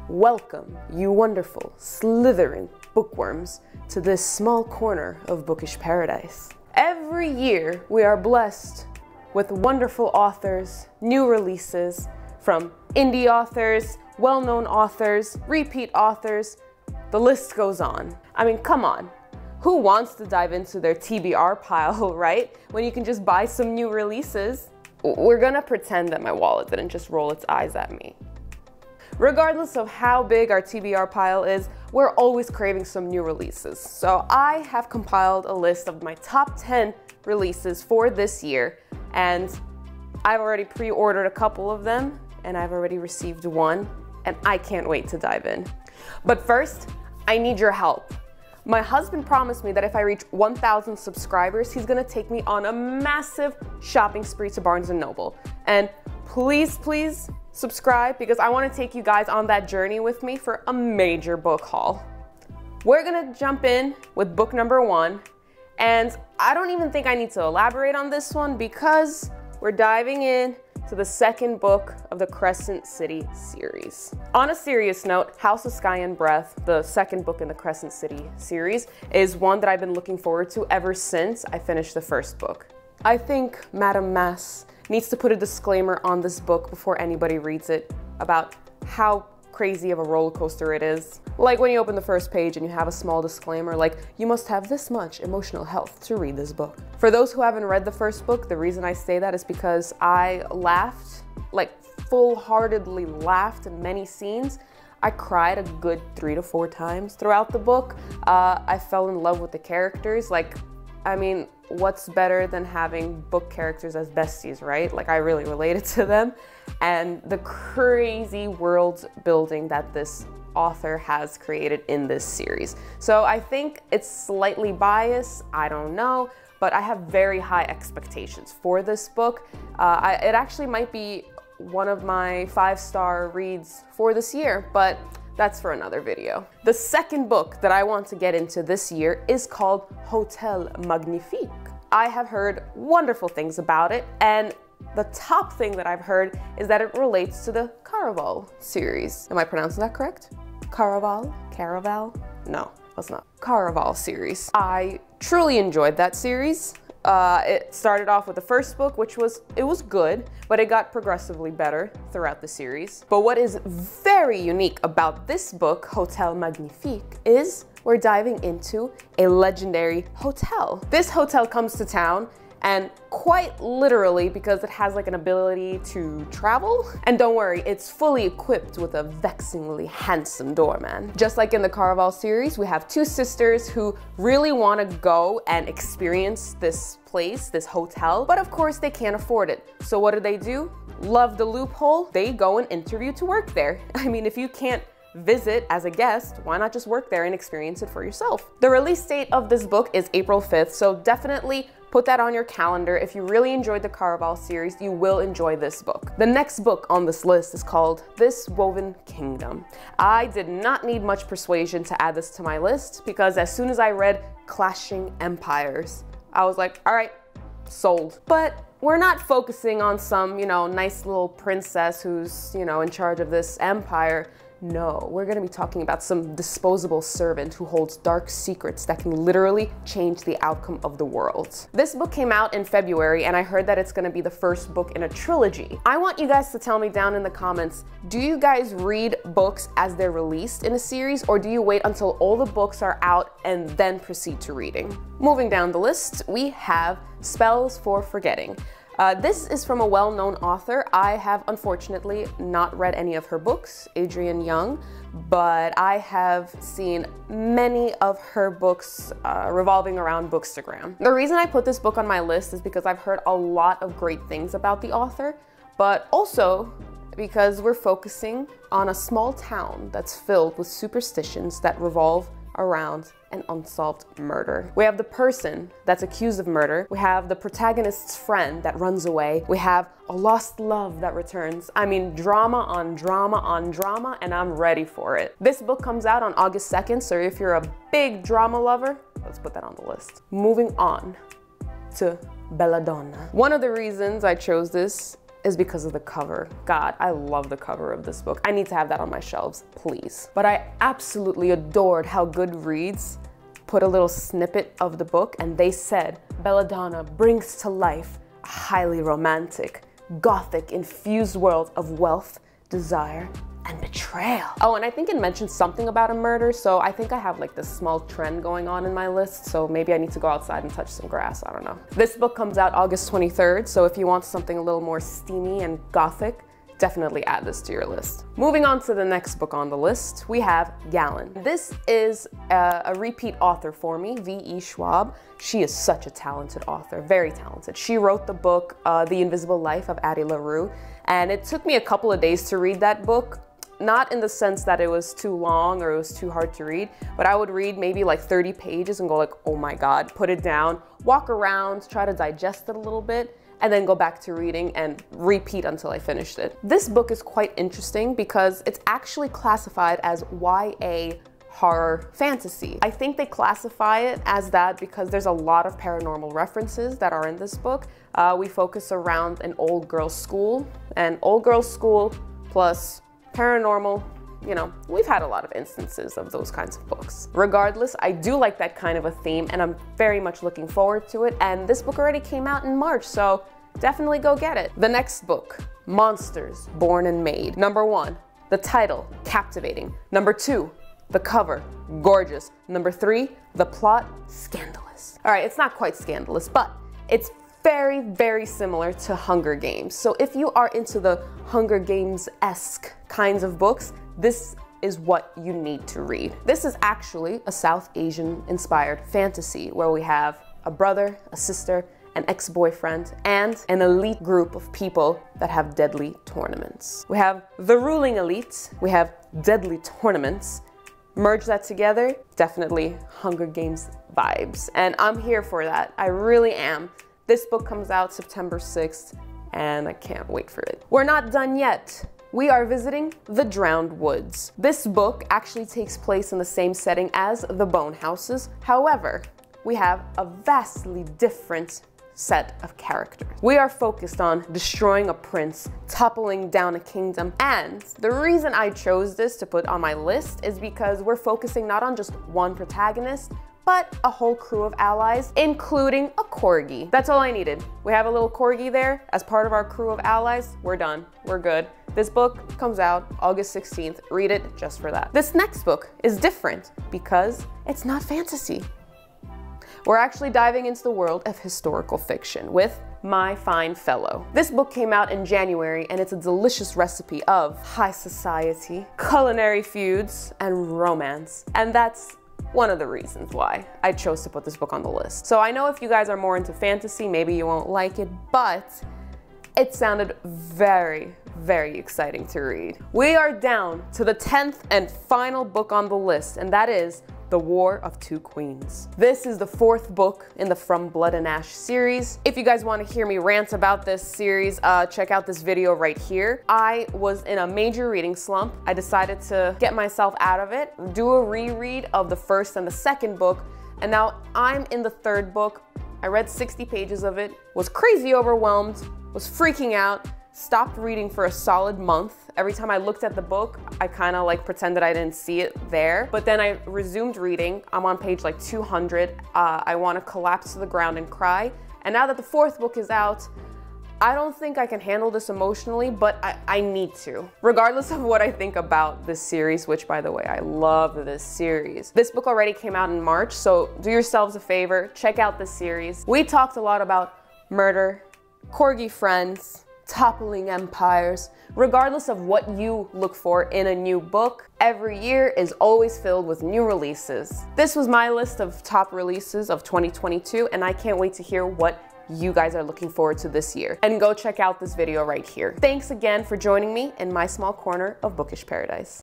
Welcome, you wonderful, slithering bookworms, to this small corner of bookish paradise. Every year, we are blessed with wonderful authors, new releases, from indie authors, well-known authors, repeat authors, the list goes on. I mean, come on. Who wants to dive into their TBR pile, right? When you can just buy some new releases. We're gonna pretend that my wallet didn't just roll its eyes at me. Regardless of how big our TBR pile is, we're always craving some new releases. So I have compiled a list of my top 10 releases for this year, and I've already pre-ordered a couple of them, and I've already received one, and I can't wait to dive in. But first, I need your help. My husband promised me that if I reach 1,000 subscribers, he's gonna take me on a massive shopping spree to Barnes & Noble. And please, please subscribe, because I wanna take you guys on that journey with me for a major book haul. We're gonna jump in with book number 1, and I don't even think I need to elaborate on this one because we're diving in to the second book of the Crescent City series. On a serious note, House of Sky and Breath, the second book in the Crescent City series, is one that I've been looking forward to ever since I finished the first book. I think Madame Mass needs to put a disclaimer on this book before anybody reads it about how crazy of a roller coaster it is. Like when you open the first page and you have a small disclaimer like, you must have this much emotional health to read this book. For those who haven't read the first book, the reason I say that is because I laughed, like full-heartedly laughed in many scenes. I cried a good 3 to 4 times throughout the book. I fell in love with the characters. Like, I mean, what's better than having book characters as besties, right? Like, I really related to them. And the crazy world building that this author has created in this series. So I think it's slightly biased, I don't know, but I have very high expectations for this book. It actually might be one of my 5-star reads for this year, but that's for another video. The second book that I want to get into this year is called Hotel Magnifique. I have heard wonderful things about it, and the top thing that I've heard is that it relates to the Caraval series. Am I pronouncing that correct? Caraval? Caraval? No, that's not. Caraval series. I truly enjoyed that series. It started off with the first book, which was good, but it got progressively better throughout the series. But what is very unique about this book, Hotel Magnifique, is we're diving into a legendary hotel. This hotel comes to town, and quite literally, because it has like an ability to travel. And don't worry, it's fully equipped with a vexingly handsome doorman. Just like in the Caraval series, we have 2 sisters who really want to go and experience this place, this hotel, but of course they can't afford it. So what do? Love the loophole. They go and interview to work there. I mean, if you can't visit as a guest, why not just work there and experience it for yourself? The release date of this book is April 5th, so definitely put that on your calendar. If you really enjoyed the Caraval series, you will enjoy this book. The next book on this list is called This Woven Kingdom. I did not need much persuasion to add this to my list, because as soon as I read Clashing Empires, I was like, all right, sold. But we're not focusing on some, nice little princess who's, in charge of this empire. No, we're gonna be talking about some disposable servant who holds dark secrets that can literally change the outcome of the world. This book came out in February, and I heard that it's gonna be the first book in a trilogy. I want you guys to tell me down in the comments, do you guys read books as they're released in a series, or do you wait until all the books are out and then proceed to reading? Moving down the list, we have Spells for Forgetting. This is from a well-known author. I have unfortunately not read any of her books, Adrienne Young, but I have seen many of her books revolving around Bookstagram. The reason I put this book on my list is because I've heard a lot of great things about the author, but also because we're focusing on a small town that's filled with superstitions that revolve around an unsolved murder. We have the person that's accused of murder. We have the protagonist's friend that runs away. We have a lost love that returns. I mean, drama on drama on drama, and I'm ready for it. This book comes out on August 2nd, so if you're a big drama lover, let's put that on the list. Moving on to Belladonna. One of the reasons I chose this is because of the cover. God, I love the cover of this book. I need to have that on my shelves, please. But I absolutely adored how Goodreads put a little snippet of the book, and they said, Belladonna brings to life a highly romantic, gothic-infused world of wealth, desire, and betrayal. Oh, and I think it mentioned something about a murder, so I think I have like this small trend going on in my list, so maybe I need to go outside and touch some grass, I don't know. This book comes out August 23rd, so if you want something a little more steamy and gothic, definitely add this to your list. Moving on to the next book on the list, we have Gallon. This is a repeat author for me, V.E. Schwab. She is such a talented author, very talented. She wrote the book, The Invisible Life of Addie LaRue, and it took me a couple of days to read that book. Not in the sense that it was too long or it was too hard to read, but I would read maybe like 30 pages and go like, oh my God, put it down, walk around, try to digest it a little bit, and then go back to reading and repeat until I finished it. This book is quite interesting because it's actually classified as YA horror fantasy. I think they classify it as that because there's a lot of paranormal references that are in this book. We focus around an old girls' school, and old girls' school plus paranormal, you know, we've had a lot of instances of those kinds of books. Regardless, I do like that kind of a theme, and I'm very much looking forward to it. And this book already came out in March, so definitely go get it. The next book, Monsters Born and Made. Number 1, the title, captivating. Number 2, the cover, gorgeous. Number 3, the plot, scandalous. All right, it's not quite scandalous, but it's very, very similar to Hunger Games. So if you are into the Hunger Games-esque kinds of books, this is what you need to read. This is actually a South Asian inspired fantasy where we have a brother, a sister, an ex-boyfriend, and an elite group of people that have deadly tournaments. We have the ruling elite, we have deadly tournaments. Merge that together, definitely Hunger Games vibes. And I'm here for that, I really am. This book comes out September 6th, and I can't wait for it. We're not done yet. We are visiting the Drowned Woods. This book actually takes place in the same setting as the Bone Houses. However, we have a vastly different set of characters. We are focused on destroying a prince, toppling down a kingdom, and the reason I chose this to put on my list is because we're focusing not on just one protagonist, but a whole crew of allies, including a corgi. That's all I needed. We have a little corgi there as part of our crew of allies. We're done, we're good. This book comes out August 16th. Read it just for that. This next book is different because it's not fantasy. We're actually diving into the world of historical fiction with My Fine Fellow. This book came out in January, and it's a delicious recipe of high society, culinary feuds, and romance. And that's one of the reasons why I chose to put this book on the list. So I know if you guys are more into fantasy, maybe you won't like it, but it sounded very, very exciting to read. We are down to the 10th and final book on the list, and that is The War of Two Queens. This is the 4th book in the From Blood and Ash series. If you guys want to hear me rant about this series, check out this video right here. I was in a major reading slump. I decided to get myself out of it, do a reread of the 1st and the 2nd book, and now I'm in the 3rd book. I read 60 pages of it, was crazy overwhelmed, was freaking out, stopped reading for a solid month. Every time I looked at the book, I kind of like pretended I didn't see it there. But then I resumed reading. I'm on page like 200. I want to collapse to the ground and cry. And now that the 4th book is out, I don't think I can handle this emotionally, but I need to. Regardless of what I think about this series, which by the way, I love this series. This book already came out in March, so do yourselves a favor, check out this series. We talked a lot about murder, corgi friends, toppling empires. Regardless of what you look for in a new book, every year is always filled with new releases. This was my list of top releases of 2022, and I can't wait to hear what you guys are looking forward to this year. And go check out this video right here. Thanks again for joining me in my small corner of bookish paradise.